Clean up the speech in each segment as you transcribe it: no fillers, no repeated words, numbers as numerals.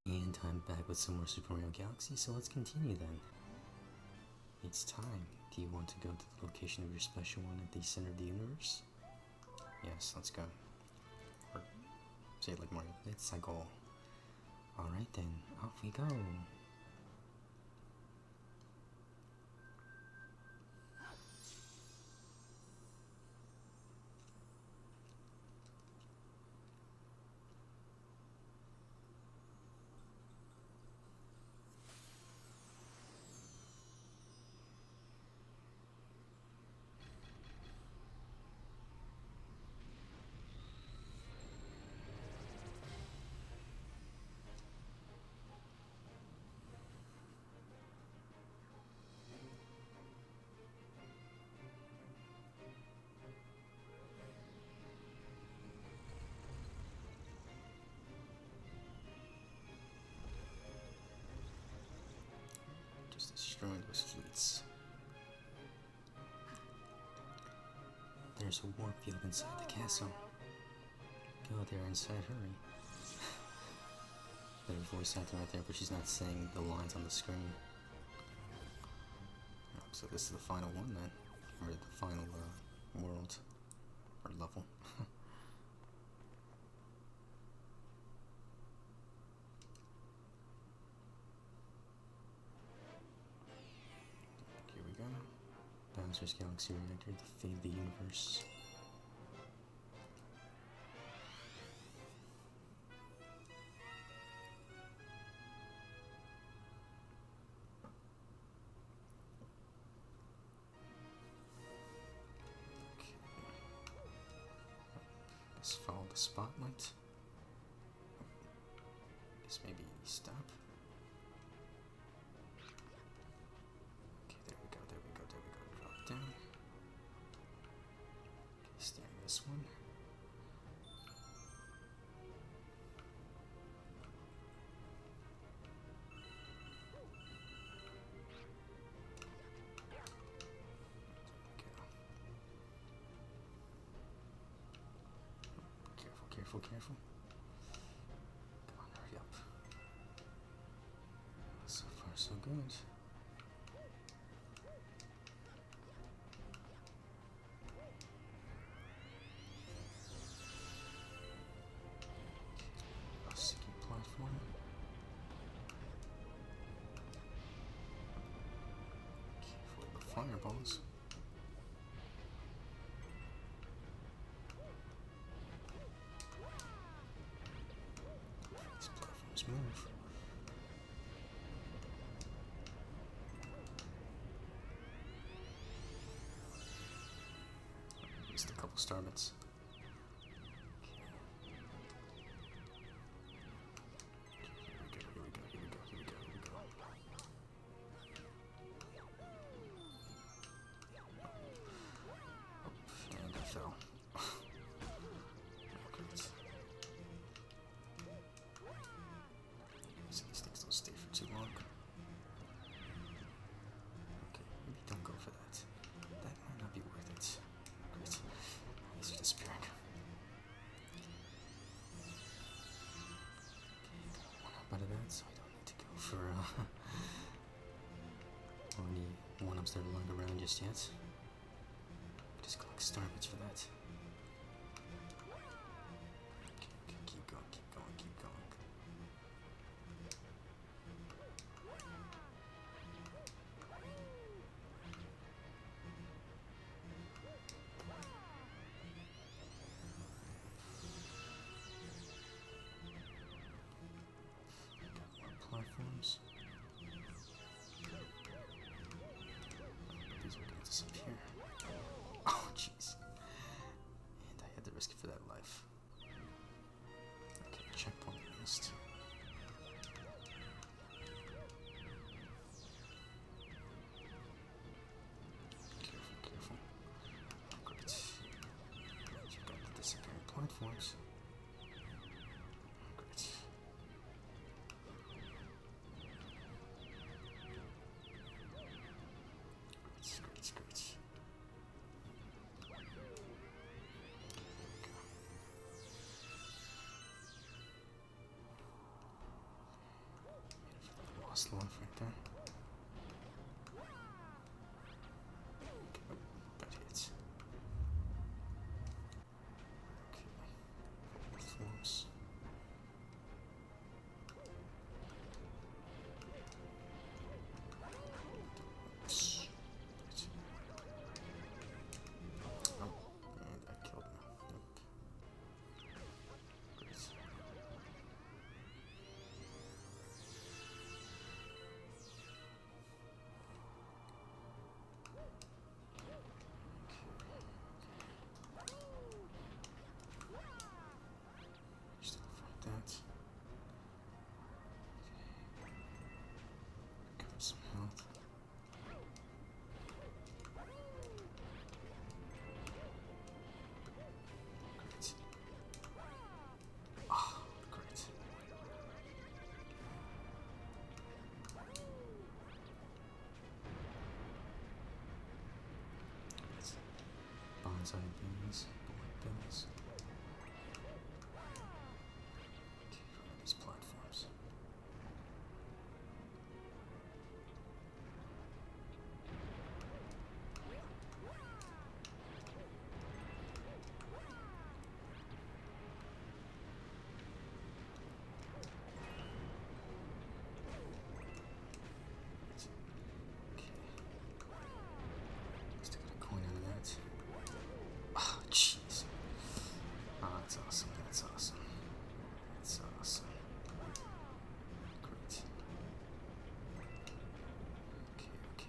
And I'm back with some more Super Mario Galaxy, so let's continue then. It's time. Do you want to go to the location of your special one at the center of the universe? Yes, let's go. Or say it like Mario. It's like goal. Alright then, off we go. Just destroying those fleets. There's a warp field inside the castle. Go there inside, hurry. There's a voice acting right there, but she's not saying the lines on the screen. Oh, so this is the final one then, or the final world, or level. Here we go. Bowser's Galaxy Reactor, the fate of the universe. Let's follow the spotlight. Guess maybe stop. Okay, there we go, there we go, there we go. Drop down. Okay, stay on this one. Careful, careful. Come on, hurry up. So far, so good. A sticky platform. Careful with the fireballs. Move. Just a couple star bits. Here we go, here we go, here we go, here we go, here we go. And I fell. So these things don't stay for too long. Okay, maybe don't go for that. That might not be worth it. Great. These are disappearing. Okay, got one up out of that, so I don't need to go for any one-ups that are lying around just yet. Just collect star bits for that. Okay, keep going, keep going, keep going. Platforms. These are gonna disappear. Oh, jeez. And I had to risk it for that life. Okay, checkpoint missed. Careful, careful. Great. You got the disappearing platforms. Great. Great. last life right there. Okay, that hits. Okay, forms. Oh, and that killed me. Nope. Great. Still fight that. Cover some health. Great. Ah, great. Great. Bonsai beans, bullet bills. Okay, what are these platforms? Okay. Still got a coin out of that. Ah, jeez. Ah, that's awesome. That's awesome. That's awesome. Great. Okay.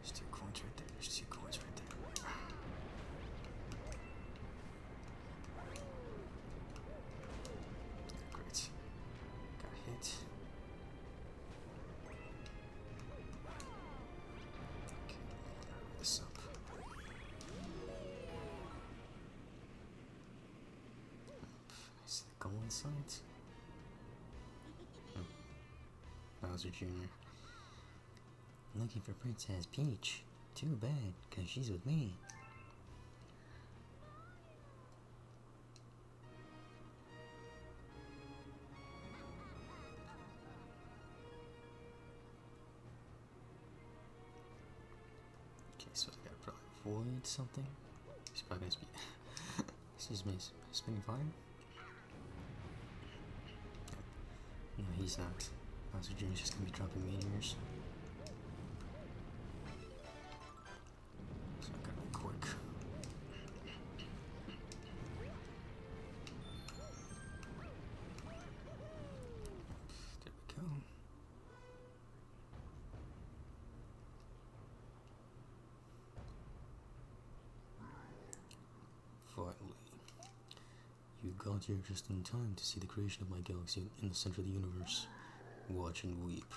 There's 2 coins right there. There's 2 coins right there. Great. Got hit. Okay, hurry this up. I see the goal in sight. Bowser Jr. Looking for Princess Peach. Too bad, cause she's with me. Okay, so I gotta probably avoid something. He's probably gonna speed. Excuse me, spinning fire? No, he's not. Bowser Jr.'s just gonna be dropping meteors. So I gotta be quick. There we go. Finally. You got here just in time to see the creation of my galaxy in the center of the universe. Watch and weep.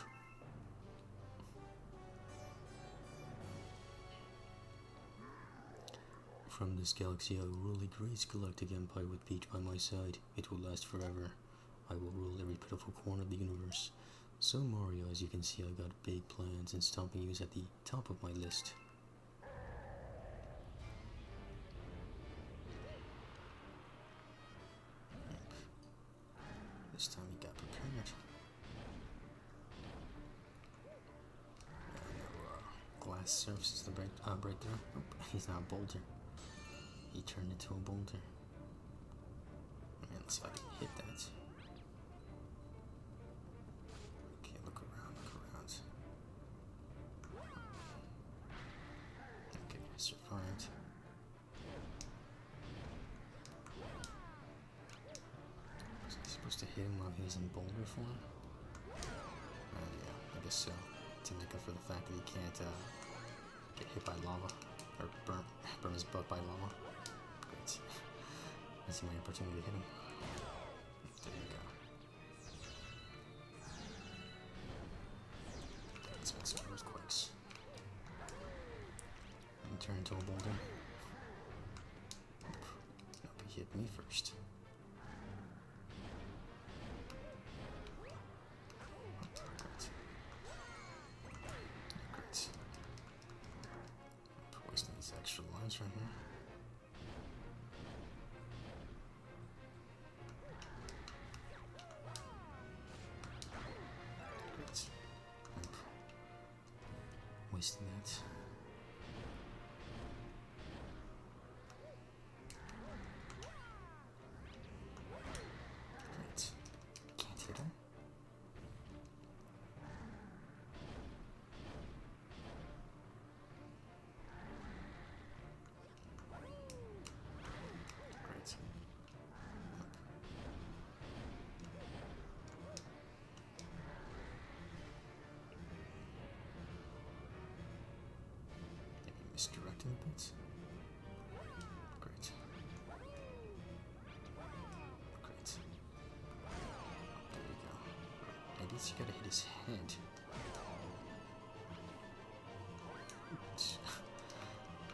From this galaxy I will rule a great galactic empire with Peach by my side. It will last forever. I will rule every pitiful corner of the universe. So Mario, as you can see, I got big plans, and stomping you is at the top of my list. This time he got prepared. Glass surfaces the breakthrough. Oh, he's now a boulder. He turned into a boulder. Man, let's see if I can hit that. Okay, look around. Okay, I survived. Was I supposed to hit him while he was in boulder form? Yeah, I guess so. To make up for the fact that he can't get hit by lava. Or burn his butt by lava. Great. That's my opportunity to hit him. There you go. Let's make some earthquakes. And turn into a boulder. Nope, he hit me first. Great. Wasting these extra lives right here. used to that. Great. Can't hit her. Great. Maybe misdirecting a bit. Great. Great. There you go. Maybe you gotta hit his head.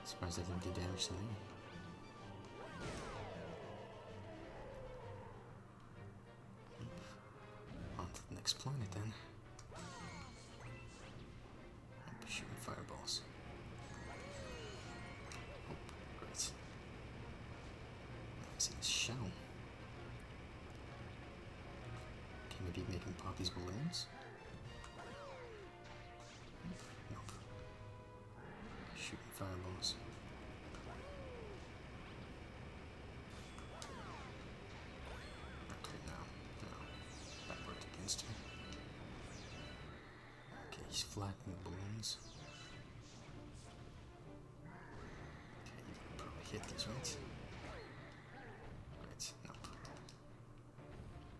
Surprised I didn't do damage to me. On to the next planet then. I'll be shooting fireballs. Oh, great. Nice in his shell. Okay, maybe make him pop these balloons? Nope. Shooting fireballs. Okay, no. That worked against me. Okay, he's flattening the balloons. Okay, you can probably hit these, right? Great, nope.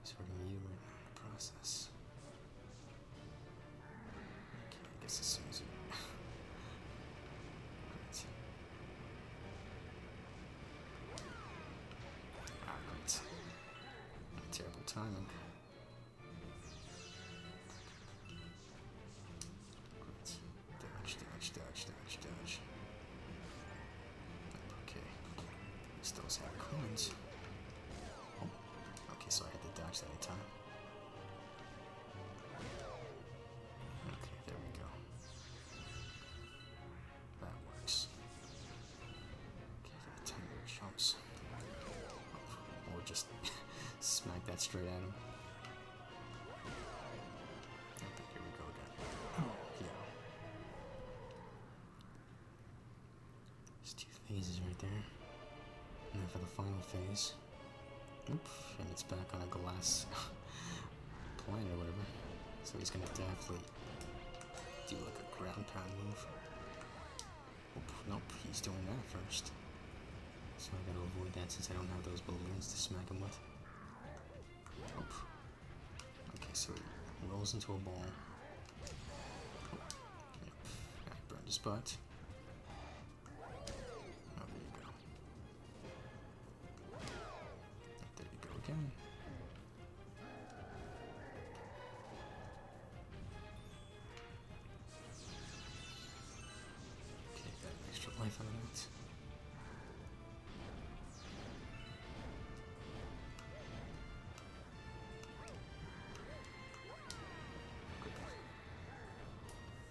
He's hurting you right now in the process. Okay, I guess as soon as you... Great. Ah, great. Terrible timing. Great. Dodge. Okay. These those have coins. Oh. Okay, so I had to dodge that in time. Okay, there we go. That works. Okay, that timer jumps. Oh, or just smack that straight at him. Okay, here we go again. Oh, yeah. There's 2 phases right there. And then for the final phase. Oop, and it's back on a glass planet or whatever. So he's gonna definitely do like a ground pound move. Oop, nope, he's doing that first. So I gotta avoid that since I don't have those balloons to smack him with. Oop. Okay, so he rolls into a ball. Oh, yep. I burned his butt. Oh, there you go. There you go again. Okay, got an extra life out of that.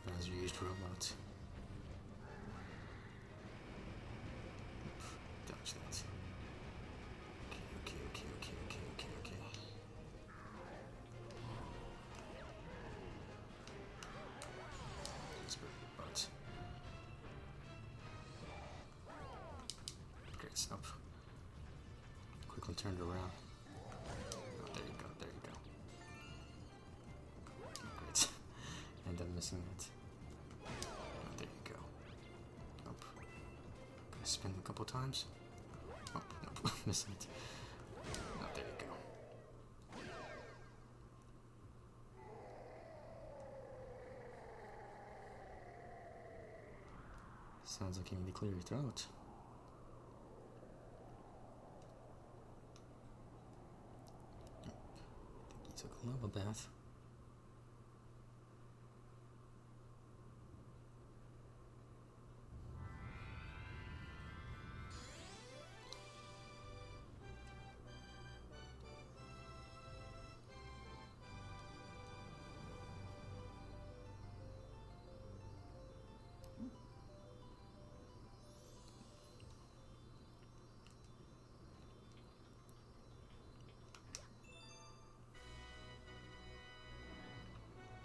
Bowser used robot. Dodge that. Okay. That's pretty good, but great stuff. Quickly turned around. Oh, there you go. Great. End up missing that. Oh, there you go. Nope. Gonna spin a couple times. Oh, nope. Missing it. Oh, there you go. Sounds like you need to clear your throat. I think he took a lava bath.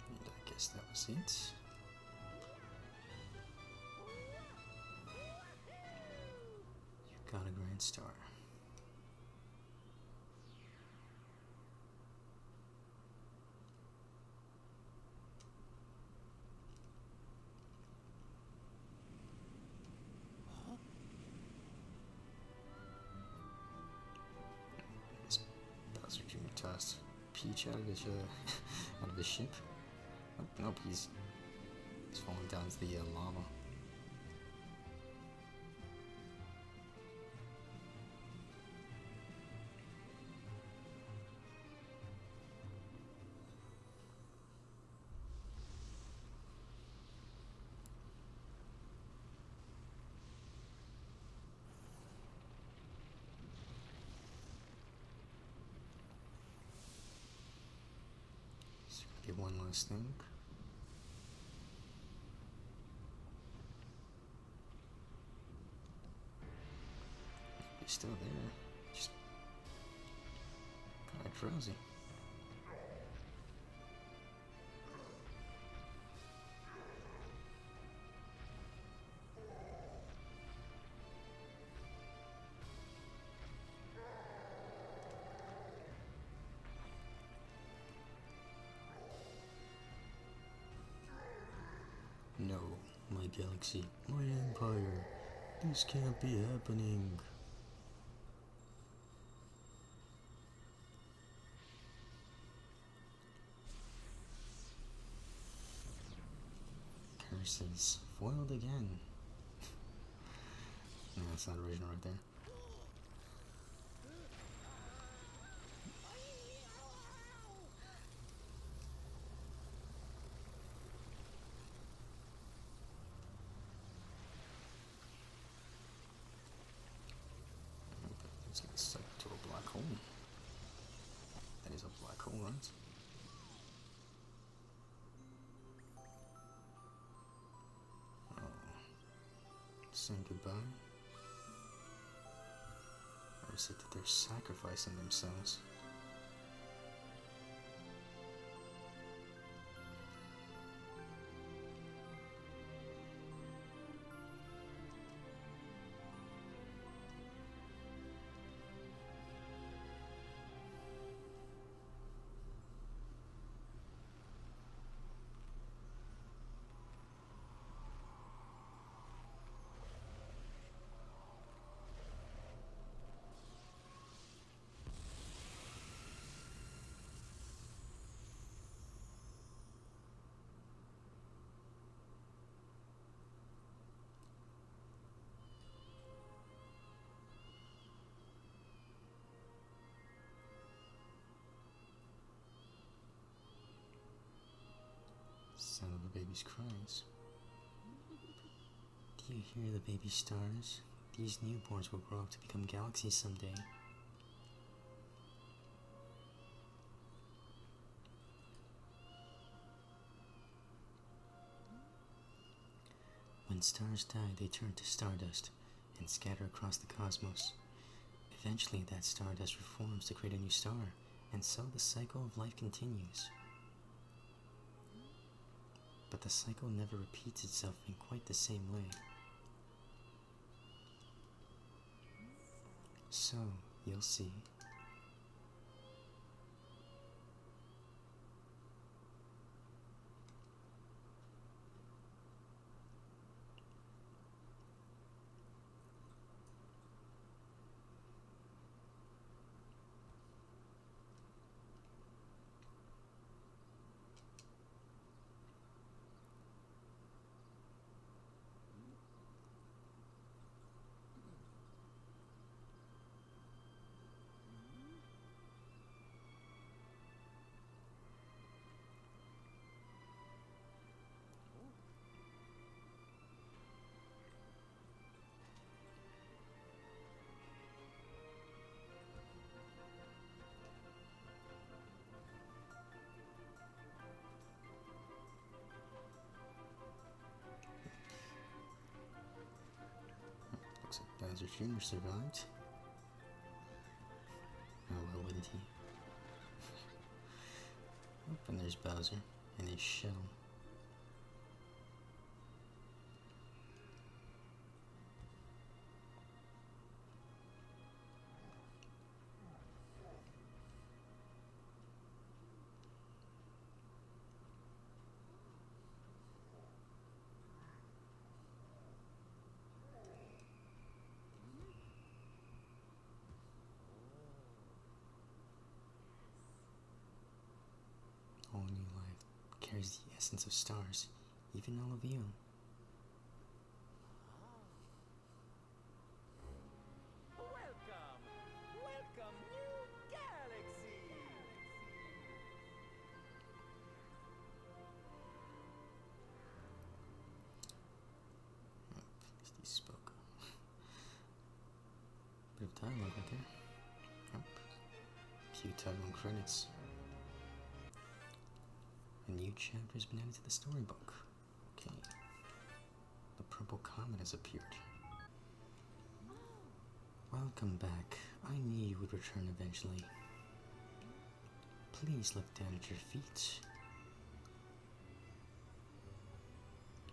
And I guess that was it. Giant Star. This Bowser Jr. tossed Peach out of his out of his ship. Oh, nope, he's falling down to the lava. So get one last thing. He's still there, just kind of drowsy. No, my galaxy, my empire. This can't be happening. Curses foiled again. No, that's not original right there. It's gonna suck to a black hole. That is a black hole, right? Oh. Saying goodbye? Or is it that they're sacrificing themselves? Sound of the baby's cries. Do you hear the baby stars? These newborns will grow up to become galaxies someday. When stars die, they turn to stardust and scatter across the cosmos. Eventually, that stardust reforms to create a new star, and so the cycle of life continues. But the cycle never repeats itself in quite the same way. So, you'll see. Looks like Bowser Jr. survived. Oh, well, wouldn't he? Oh, and there's Bowser in his shell. carries the essence of stars, even all of you. Welcome! Welcome, new galaxy! He spoke. Bit of dialogue right there. Yep. Cue title and credits. A new chapter has been added to the storybook. Okay. The purple comet has appeared. Welcome back. I knew you would return eventually. Please look down at your feet.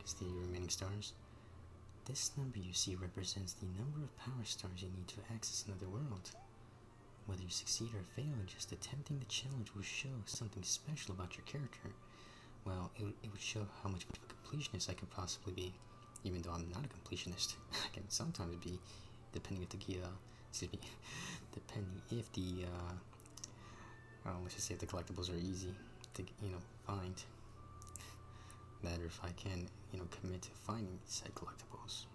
Is the remaining stars? This number you see represents the number of power stars you need to access another world. Whether you succeed or fail in just attempting the challenge will show something special about your character. Well, it would show how much of a completionist I could possibly be, even though I'm not a completionist. I can sometimes be, depending if let's just say if the collectibles are easy to, find. Matter if I can, commit to finding said collectibles.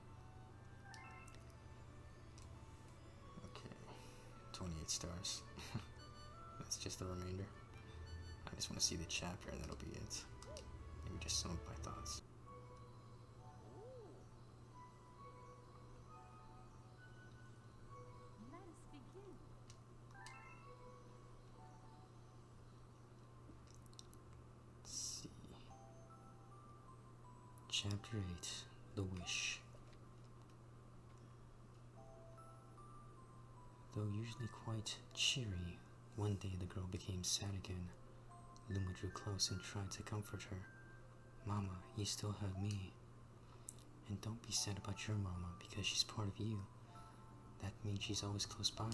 Okay, 28 stars. That's just the remainder. I just want to see the chapter and that'll be it. Maybe just some of my thoughts. Let us begin. Let's see. Chapter 8, The Wish. Though usually quite cheery, one day the girl became sad again. Luma drew close and tried to comfort her. Mama, you still have me. And don't be sad about your mama, because she's part of you. That means she's always close by.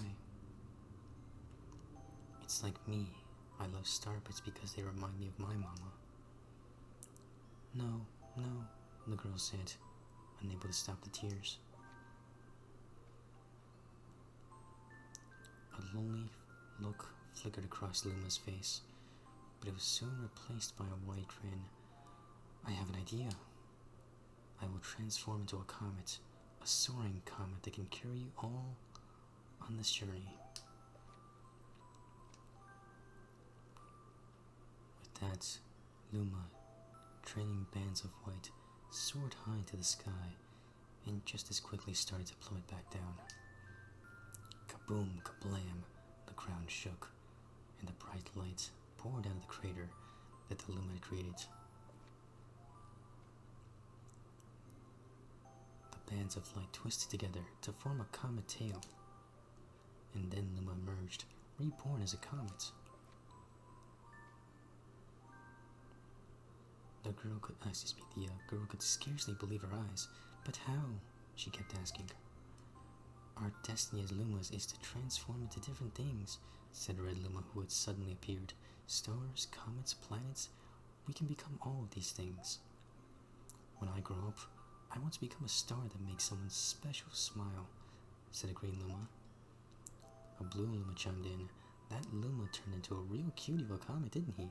It's like me. I love starbits because they remind me of my mama. No, the girl said, unable to stop the tears. A lonely look flickered across Luma's face, but it was soon replaced by a wide grin. I have an idea. I will transform into a comet, a soaring comet that can carry you all on this journey. With that, Luma, trailing bands of white, soared high to the sky and just as quickly started to plummet back down. Kaboom, kablam, the ground shook, and the bright light poured out of the crater that the Luma had created. The bands of light twisted together to form a comet tail, and then Luma emerged, reborn as a comet. The girl could scarcely believe her eyes. But how? She kept asking. Our destiny as Lumas is to transform into different things, said Red Luma, who had suddenly appeared. Stars, comets, planets, we can become all of these things. When I grow up, I want to become a star that makes someone special smile, said a green Luma. A blue Luma chimed in. That Luma turned into a real cutie of a comet, didn't he?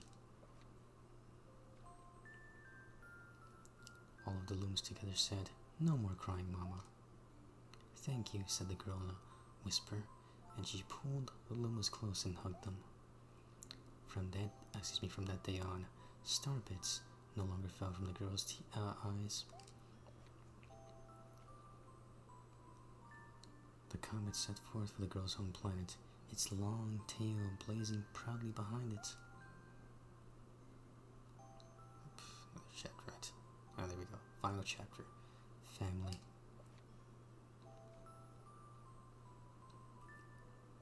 All of the Lumas together said, No more crying, Mama. Thank you, said the girl in a whisper, and she pulled the Lumas close and hugged them. From that day on, star bits no longer fell from the girl's eyes. The comet set forth for the girl's home planet, its long tail blazing proudly behind it. Another chapter, right? Oh, there we go. Final chapter. Family.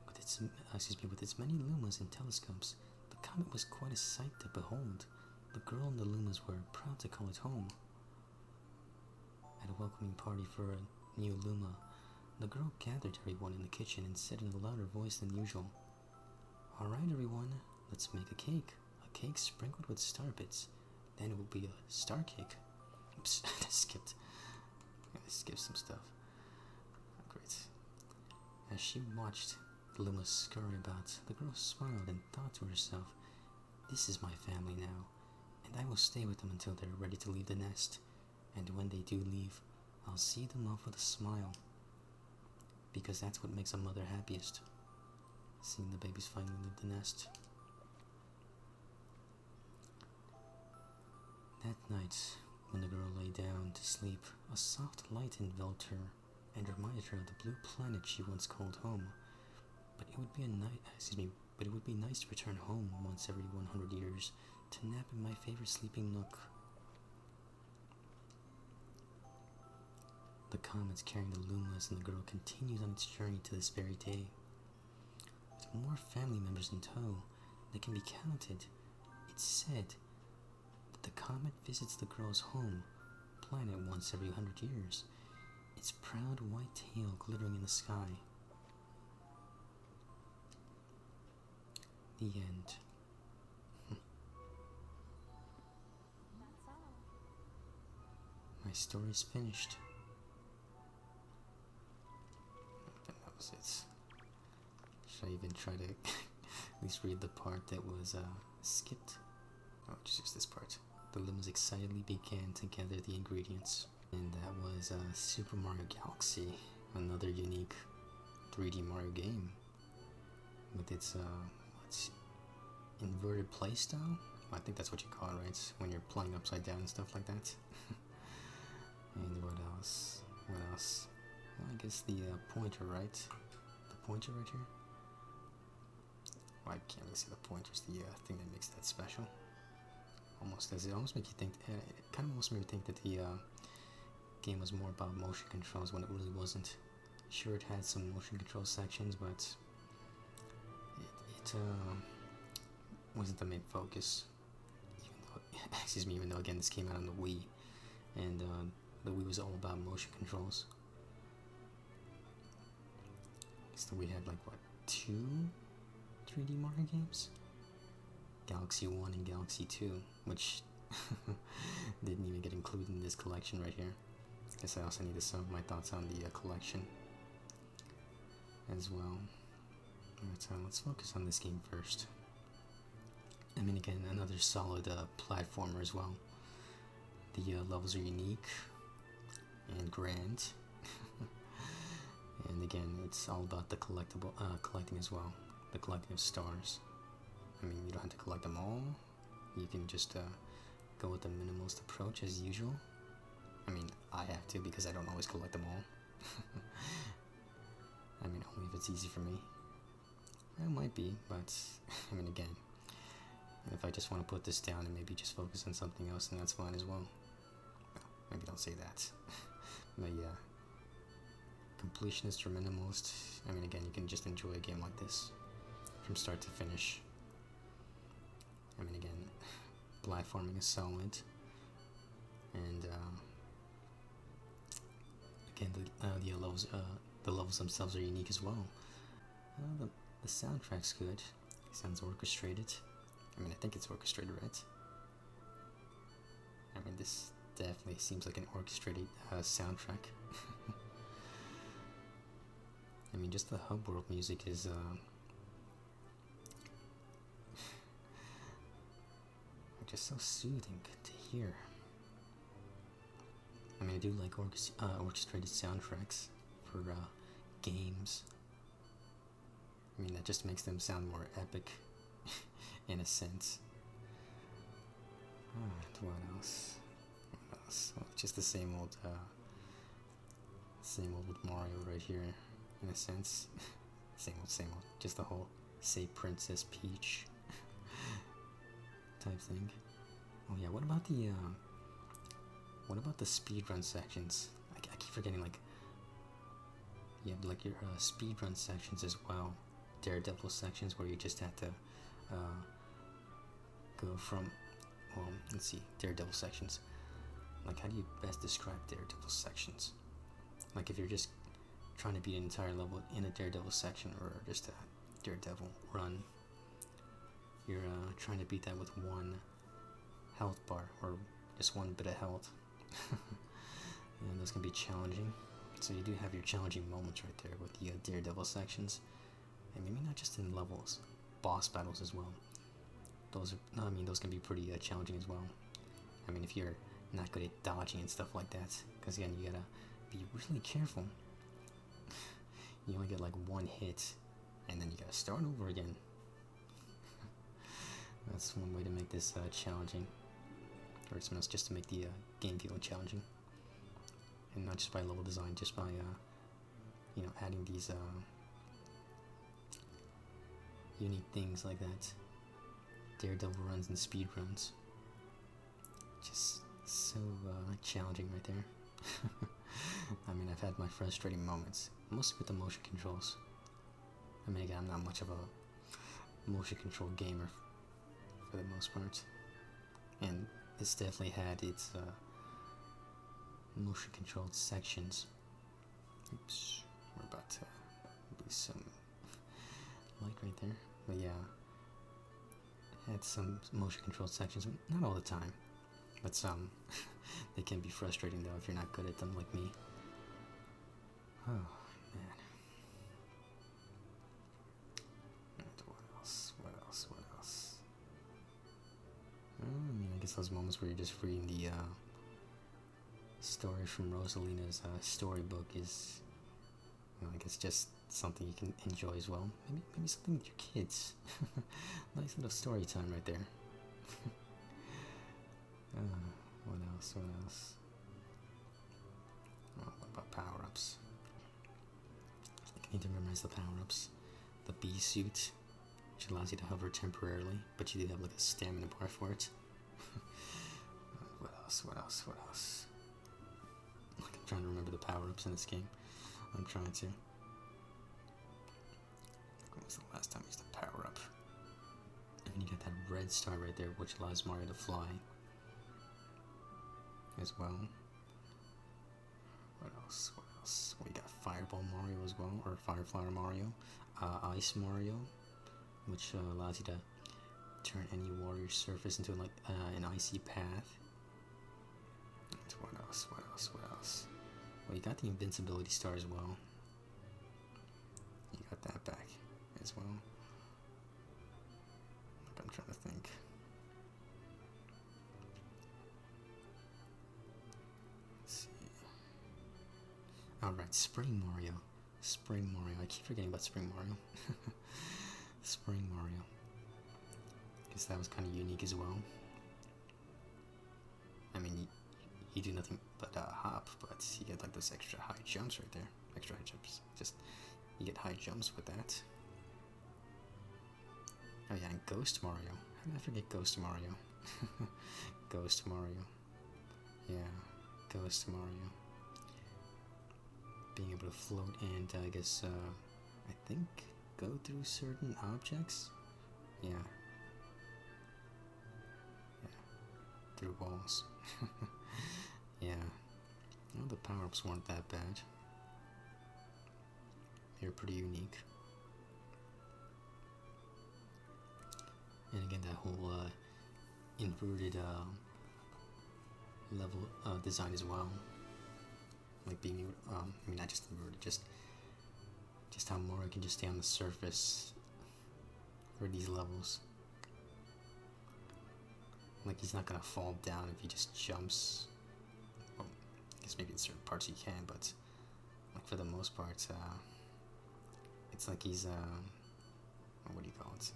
With its many Lumas and telescopes, the comet was quite a sight to behold. The girl and the Lumas were proud to call it home. At a welcoming party for a new Luma, the girl gathered everyone in the kitchen and said in a louder voice than usual, Alright everyone, let's make a cake sprinkled with star bits. Then it will be a star cake. Oops, I skipped some stuff. Great. As she watched the Luma scurry about, the girl smiled and thought to herself, This is my family now, and I will stay with them until they're ready to leave the nest. And when they do leave, I'll see them off with a smile. Because that's what makes a mother happiest. Seeing the babies finally leave the nest. That night, when the girl lay down to sleep, a soft light enveloped her and reminded her of the blue planet she once called home. But it would be nice to return home once every 100 years to nap in my favorite sleeping nook. The comets carrying the Lumas and the girl continues on its journey to this very day. With more family members in tow than can be counted, it's said that the comet visits the girl's home planet once every 100 years, its proud white tail glittering in the sky. The end. That's all. My story is finished. And that was it. Should I even try to at least read the part that was skipped? Oh, just use this part. The Lumas excitedly began to gather the ingredients. And that was Super Mario Galaxy, another unique 3D Mario game with its inverted playstyle. I think that's what you call it, right? When you're playing upside down and stuff like that. And what else? What else? Well, I guess the pointer, right? The pointer right here. Well, I can't really see the pointer's the thing that makes that special. Almost makes you think. It kind of almost made me think that the game was more about motion controls when it really wasn't. Sure, it had some motion control sections, but it wasn't the main focus. Even though again this came out on the Wii, and the Wii was all about motion controls. So we had like what, 2 3D Mario games? Galaxy 1 and Galaxy 2, which didn't even get included in this collection right here. Guess I also need to sum up my thoughts on the collection as well. Alright, so let's focus on this game first. I mean, again, another solid platformer as well. The levels are unique and grand. And again, it's all about the collecting as well. The collecting of stars. I mean, you don't have to collect them all. You can just go with the minimalist approach as usual. I mean, I have to because I don't always collect them all. I mean, only if it's easy for me. It might be, but I mean, again, if I just want to put this down and maybe just focus on something else, then that's fine as well. Well, maybe don't say that. But yeah, completionist or minimalist. I mean, again, you can just enjoy a game like this from start to finish. I mean, again, platforming is solid, and again, the levels themselves are unique as well. The soundtrack's good. It sounds orchestrated. I mean, I think it's orchestrated, right? I mean, this definitely seems like an orchestrated soundtrack. I mean, just the hub world music is just so soothing to hear. I mean, I do like orchestrated soundtracks for games. I mean, that just makes them sound more epic, in a sense. What else? What else? Well, just the same old with Mario right here, in a sense. Same old. Just the whole say Princess Peach type thing. Oh yeah, what about the speedrun sections? I keep forgetting, like, you have like your speedrun sections as well. Daredevil sections where you just have to go from, well, let's see, Daredevil sections. Like, how do you best describe Daredevil sections? Like, if you're just trying to beat an entire level in a Daredevil section, or just a Daredevil run, you're trying to beat that with one health bar, or just one bit of health. And those can be challenging. So you do have your challenging moments right there with the Daredevil sections. And maybe not just in levels, boss battles as well. Those can be pretty challenging as well. I mean, if you're not good at dodging and stuff like that, because again, you gotta be really careful. You only get like one hit, and then you gotta start over again. That's one way to make this challenging, or something else just to make the game feel challenging, and not just by level design, just by you know, adding these unique things like that. Daredevil runs and speed runs. Just so challenging right there. I mean, I've had my frustrating moments, mostly with the motion controls. I mean, again, I'm not much of a motion control gamer for the most part, and it's definitely had its motion controlled sections. Oops, we're about to lose some light right there, but yeah, it had some motion controlled sections, not all the time, but some. They can be frustrating though if you're not good at them like me. Oh man. And what else? What else? What else? I mean, I guess those moments where you're just reading the story from Rosalina's storybook is, you know, I guess just something you can enjoy as well. Maybe something with your kids. Nice little story time right there. What else? What else? Oh, what about power-ups? I need to memorize the power-ups. The bee suit, which allows you to hover temporarily, but you do have like a stamina bar for it. What else? What else? What else? Like, I'm trying to remember the power-ups in this game. I'm trying to. When was the last time I used a power-up? And you got that red star right there, which allows Mario to fly as well. What else? What else? We got Fireball Mario as well, or Fireflower Mario. Ice Mario, which allows you to turn any water surface into like an icy path. And what else? What else? What else? Well, you got the Invincibility Star as well. You got that back as well. I'm trying to think. Alright, Spring Mario. Spring Mario. I keep forgetting about Spring Mario. Spring Mario. Guess that was kind of unique as well. I mean, you do nothing but hop, but you get like those extra high jumps right there. Extra high jumps. Just, you get high jumps with that. Oh yeah, and Ghost Mario. How did I forget Ghost Mario? Ghost Mario. Yeah, Ghost Mario. Being able to float and I guess I think go through certain objects. Yeah. Through walls. Yeah. Well, the power-ups weren't that bad. They were pretty unique. And again, that whole inverted level design as well. Like being, I mean, not just inverted, just how Mario can just stay on the surface for these levels. Like he's not gonna fall down if he just jumps. Well, I guess maybe in certain parts he can, but like for the most part, it's like he's what do you call it?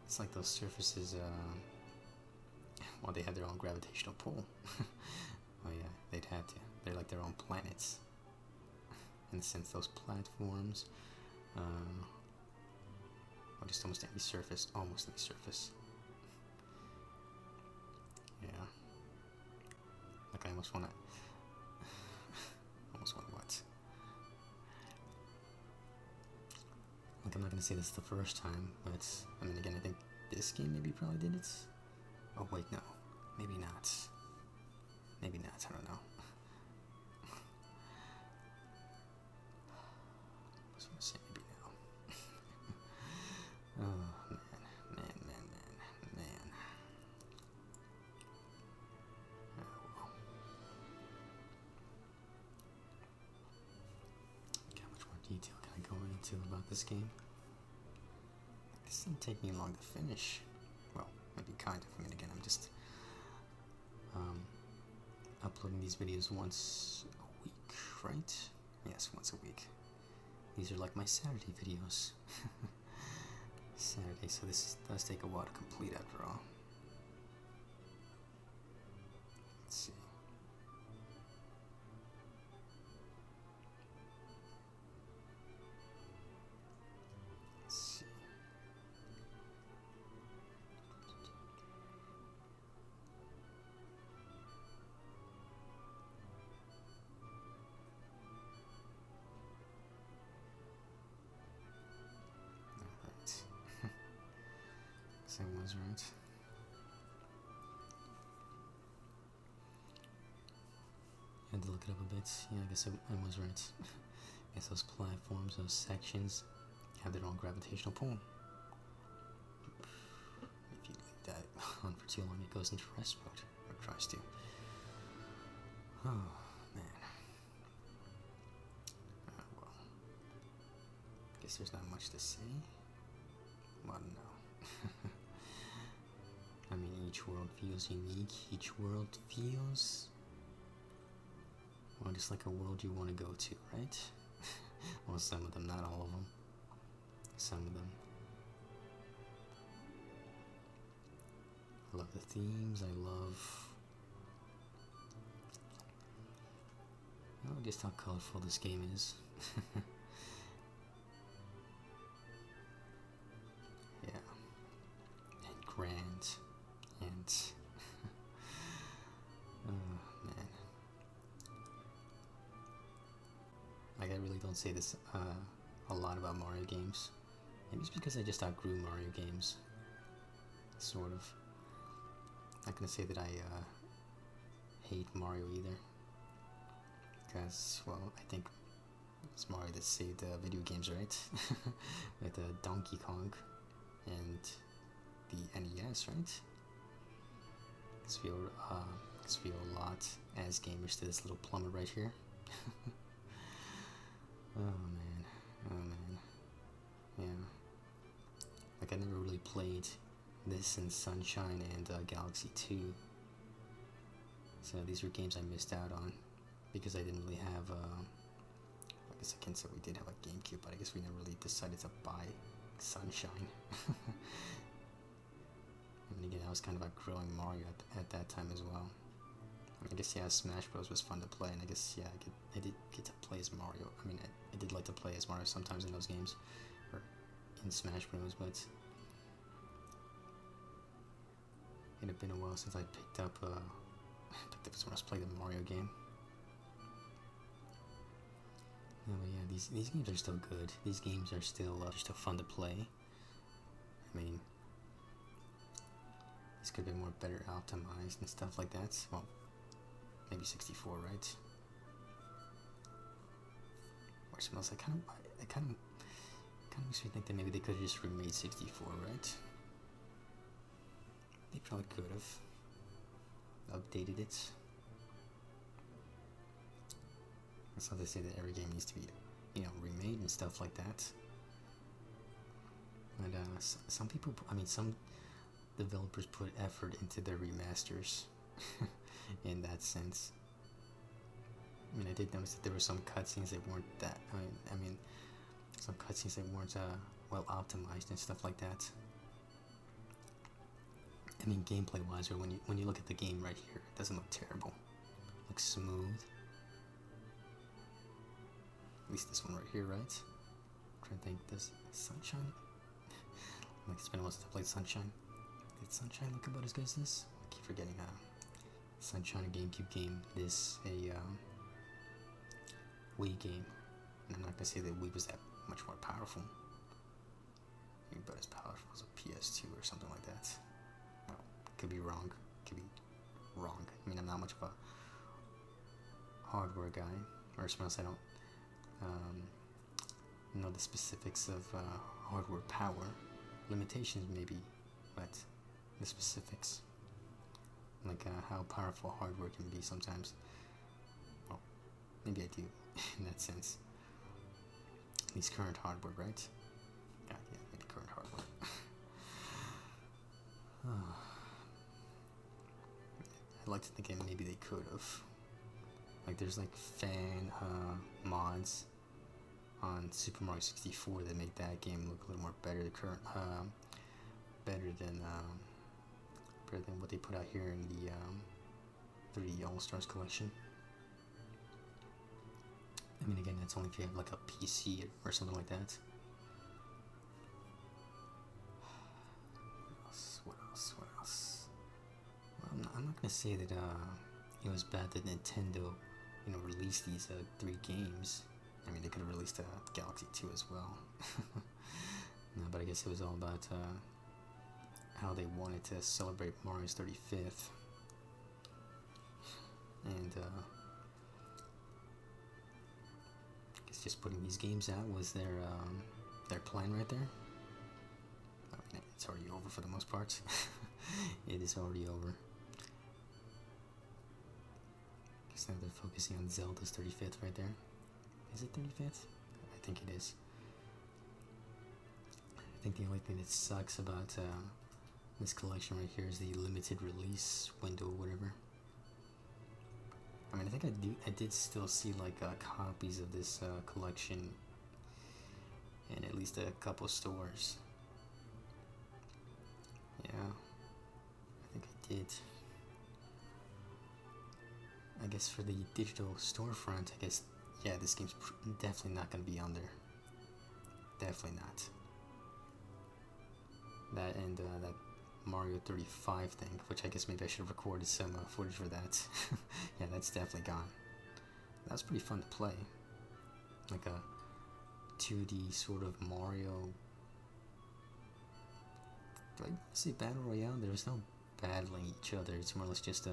It's like those surfaces. Well, they have their own gravitational pull. Oh yeah, they'd have to. They're like their own planets. In a sense, those platforms, well, just almost any surface, Yeah. Like I almost wanna, what? Like I'm not gonna say this the first time, but I mean again, I think this game maybe probably did it. Oh wait, no, maybe not. Maybe not. I don't know. I was gonna say maybe now. Oh man. Oh well. Okay, how much more detail can I go into about this game? This didn't take me long to finish. Well, maybe kind of. I mean, again, I'm just uploading these videos once a week, right? Yes, once a week. These are like my Saturday videos. Saturday, so this does take a while to complete after all. Let's see. Let's see. Alright. Guess I was right. I had to look it up a bit. Yeah, I guess I was right. I guess those platforms, those sections, have their own gravitational pull. If you leave that on for too long, it goes into rest mode, or tries to. Oh, man. Well, guess there's not much to say. Well, no. I mean, each world feels unique. Each world feels, well, just like a world you want to go to, right? Well, some of them, not all of them. Some of them. I love the themes. I love, oh, just how colorful this game is. Yeah. And grand. And oh man, like I really don't say this a lot about Mario games. Maybe it's because I just outgrew Mario games, sort of. Not gonna say that I hate Mario either, because, well, I think it's Mario that saved video games, right? With Donkey Kong and the NES, right? Because we owe a lot as gamers to this little plumber right here. Oh man, oh man, yeah. Like I never really played this and Sunshine and Galaxy 2. So these were games I missed out on because I didn't really have, I guess I can say we did have a GameCube, but I guess we never really decided to buy Sunshine. And again, I was kind of outgrowing Mario at that time as well. I guess, yeah, Smash Bros was fun to play, and I guess, yeah, I did get to play as Mario. I mean, I did like to play as Mario sometimes in those games, or in Smash Bros, but it had been a while since I picked up someone else played a Mario game. No, but yeah, these games are still good. These games are still fun to play. I mean, this could have been more better optimized and stuff like that. Well, maybe 64, right? Or smells like kind of makes me think that maybe they could have just remade 64, right? They probably could have updated it. That's not to say that every game needs to be, remade and stuff like that. And some people, I mean, some developers put effort into their remasters in that sense. I mean, I did notice that there were some cutscenes that weren't that, I mean, some cutscenes that weren't well optimized and stuff like that. I mean, gameplay wise, or when you look at the game right here, it doesn't look terrible. It looks smooth. At least this one right here, right? I'm trying to think, does Sunshine? Like, it's been a while since I played Sunshine. Did Sunshine look about as good as this? I keep forgetting Sunshine, a GameCube game. This, a Wii game. And I'm not gonna say that Wii was that much more powerful. Maybe about as powerful as a PS2 or something like that. Well, could be wrong. Could be wrong. I mean, I'm not much of a hardware guy, or else I don't know the specifics of hardware power. Limitations maybe, but the specifics, like how powerful hardware can be sometimes. Well, maybe I do in that sense. At least current hardware, right? Yeah, maybe current hardware. I collected the game, maybe they could have. Like, there's like fan mods on Super Mario 64 that make that game look a little more better. Better than what they put out here in the 3D All Stars collection. I mean, again, that's only if you have like a PC or something like that. What else? Well, I'm not gonna say that it was bad that Nintendo, released these 3 games. I mean, they could have released Galaxy 2 as well. No, but I guess it was all about how they wanted to celebrate Mario's 35th. And I guess just putting these games out was their plan right there. I mean, it's already over for the most part. It is already over. Guess now they're focusing on Zelda's 35th right there. Is it 35th? I think it is. I think the only thing that sucks about this collection right here is the limited release window or whatever. I mean, I think I did still see like copies of this collection in at least a couple stores. Yeah, I think I did. I guess for the digital storefront, I guess, yeah, this game's definitely not going to be on there. Definitely not. That and that Mario 35 thing, which I guess maybe I should have recorded some footage for that. Yeah, that's definitely gone. That was pretty fun to play. Like a 2D sort of Mario. Do I say battle royale? There's no battling each other. It's more or less just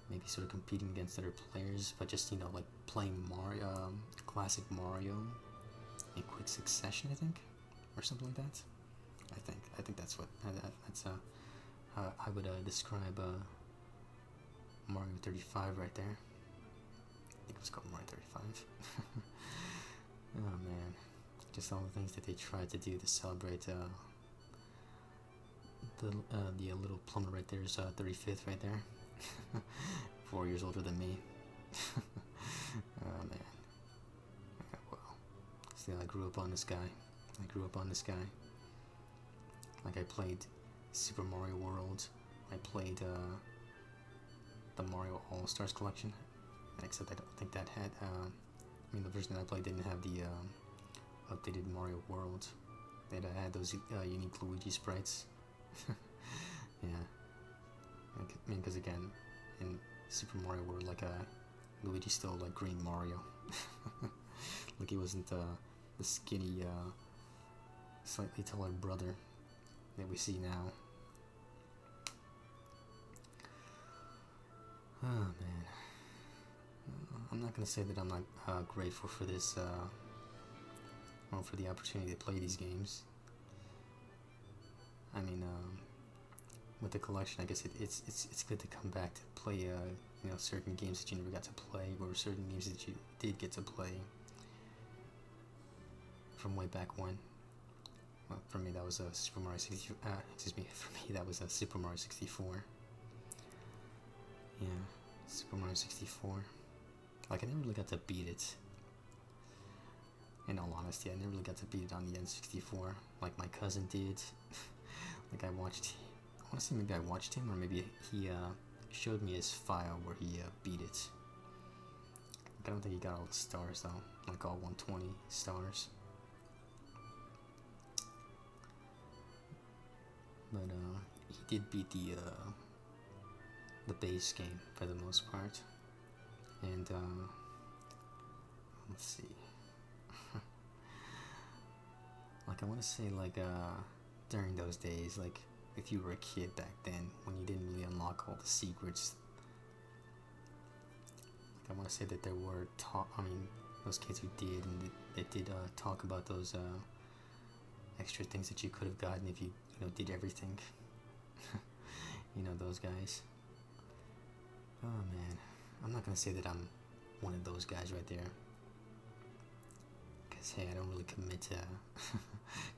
maybe sort of competing against other players, but just like playing Mario, classic Mario in quick succession, I think, or something like that. I think that's what that's how I would describe Mario 35 right there. I think it was called Mario 35. Oh man, just all the things that they tried to do to celebrate the little plumber right there is 35th right there. 4 years older than me. Oh man. Yeah, well, still I grew up on this guy. Like I played Super Mario World. I played the Mario All Stars collection. Except I don't think that had. I mean, the version that I played didn't have the updated Mario World. It had those unique Luigi sprites. Yeah. I mean, because again, in Super Mario World, like Luigi still like Green Mario. Like he wasn't the skinny, slightly taller brother that we see now. Oh man, I'm not gonna say that I'm not grateful for this, or for the opportunity to play these games. I mean, with the collection, I guess it's good to come back to play certain games that you never got to play, or certain games that you did get to play from way back when. Well, for me that was a Super Mario 64. For me that was a Super Mario 64. Yeah, Super Mario 64. Like I never really got to beat it. In all honesty, I never really got to beat it on the N64 like my cousin did. Like I want to say maybe I watched him, or maybe he showed me his file where he beat it. I don't think he got all the stars though, like all 120 stars. But he did beat the base game for the most part. And let's see. Like I want to say like during those days, like if you were a kid back then, when you didn't really unlock all the secrets, like I want to say that there were those kids who did, and they did talk about those extra things that you could have gotten if you did everything. Those guys. Oh man, I'm not gonna say that I'm one of those guys right there, because hey, I don't really commit to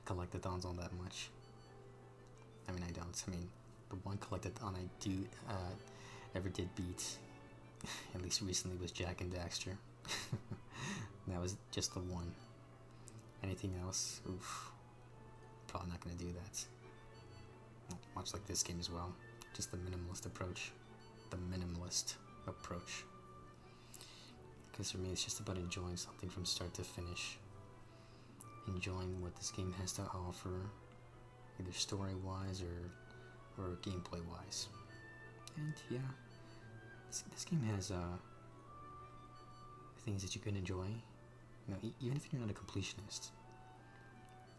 collectathons all that much. I mean, I don't. I mean, the one collectathon I ever did beat, at least recently, was Jak and Daxter. That was just the one. Anything else? Oof. Probably not gonna do that. Much like this game as well. Just the minimalist approach. The minimalist approach. Because for me, it's just about enjoying something from start to finish. Enjoying what this game has to offer, either story-wise or gameplay-wise. And yeah, this game has things that you can enjoy. You know, even if you're not a completionist,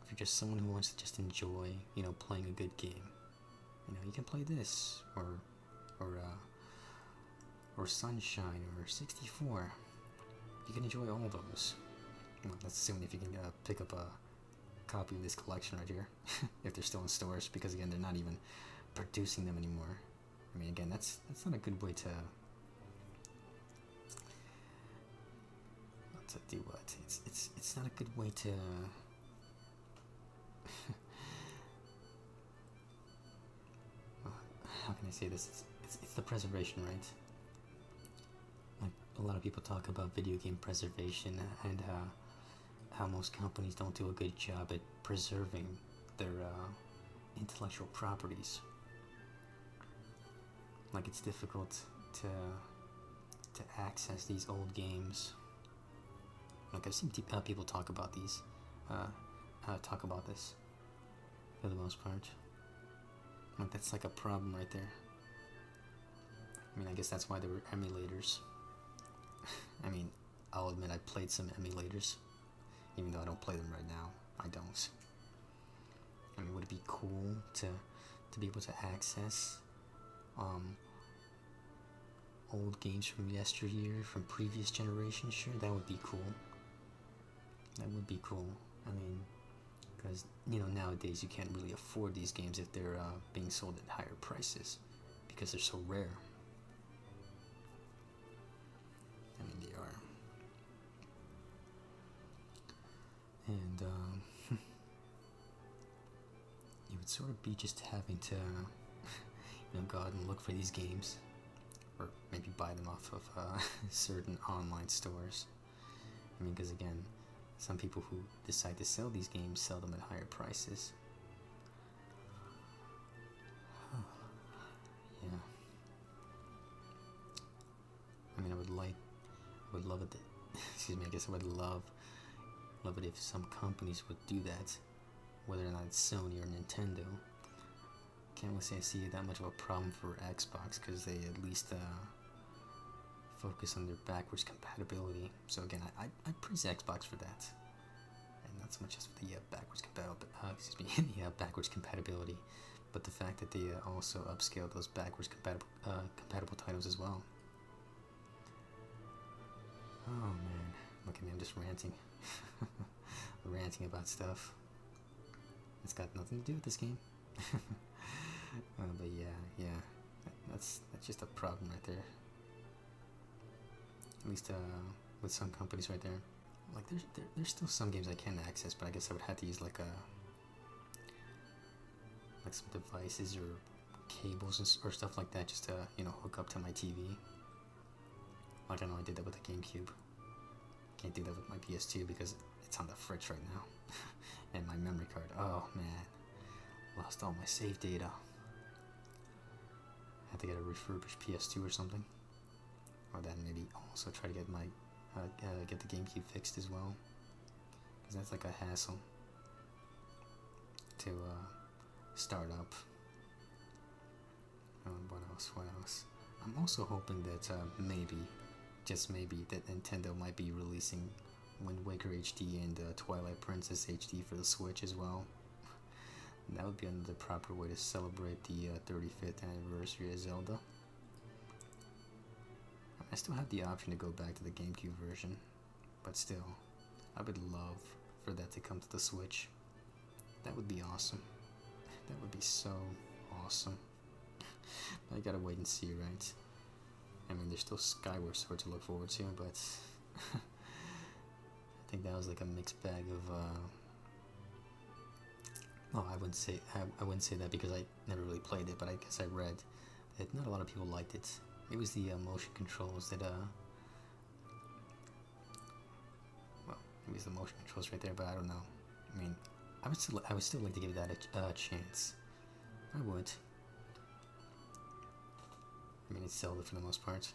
if you're just someone who wants to just enjoy, you know, playing a good game, you know, you can play this or Sunshine or 64. You can enjoy all those. Well, that's assuming if you can pick up a copy of this collection right here, if they're still in stores, because again, they're not even producing them anymore. I mean, again, that's not a good way to do what? It's not a good way to how can I say this? It's the preservation, right? Like a lot of people talk about video game preservation and how most companies don't do a good job at preserving their intellectual properties. Like it's difficult to access these old games. Like I've seen people talk about these, talk about this for the most part. Like that's like a problem right there. I mean, I guess that's why there were emulators. I mean, I'll admit I played some emulators, even though I don't play them right now. I don't. I mean, would it be cool to be able to access old games from yesteryear, from previous generations? Sure, that would be cool. That would be cool. I mean, because, you know, nowadays you can't really afford these games if they're being sold at higher prices, because they're so rare. I mean, they are. And you would sort of be just having to, you know, go out and look for these games, or maybe buy them off of certain online stores. I mean, because again, some people who decide to sell these games sell them at higher prices. Yeah. I mean, I would love it. Excuse me. I guess I would love it if some companies would do that, whether or not it's Sony or Nintendo. Can't really say I see that much of a problem for Xbox, because they at least focus on their backwards compatibility. So again, I praise Xbox for that, and not so much as for the backwards compatibility, but the fact that they also upscale those backwards compatible titles as well. Oh man, look at me, I'm just ranting. Ranting about stuff. It's got nothing to do with this game. But yeah, that's just a problem right there. At least with some companies right there. Like there's still some games I can access, but I guess I would have to use like some devices or cables or stuff like that just to, you know, hook up to my TV. Like I know I did that with the GameCube. Can't do that with my PS2 because it's on the fridge right now. And my memory card, oh man, lost all my save data. Have to get a refurbished PS2 or something, or then maybe also try to get my get the GameCube fixed as well, because that's like a hassle to start up. What else? I'm also hoping that maybe, just maybe, that Nintendo might be releasing Wind Waker HD and Twilight Princess HD for the Switch as well. That would be another proper way to celebrate the 35th anniversary of Zelda. I still have the option to go back to the GameCube version, but still, I would love for that to come to the Switch. That would be awesome. That would be so awesome. I gotta wait and see, right? I mean, there's still Skyward Sword to look forward to, but I think that was like a mixed bag of Well, I wouldn't say that because I never really played it, but I guess I read that not a lot of people liked it. It was the motion controls that well, it was the motion controls right there, but I don't know. I mean, I would still like to give that a chance. I would. I mean, it's Zelda for the most part.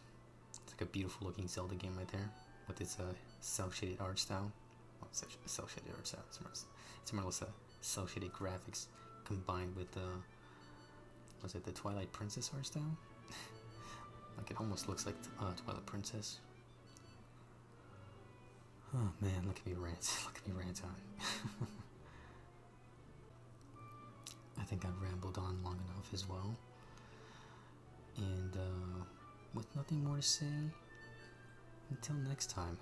It's like a beautiful looking Zelda game right there with its cel-shaded art style. Well, cel-shaded art style. It's more or less a cel-shaded graphics combined with was it the Twilight Princess art style? Like it almost looks like Twilight Princess. Oh man, look at me rant. Look at me rant on. I think I've rambled on long enough as well. And with nothing more to say, until next time.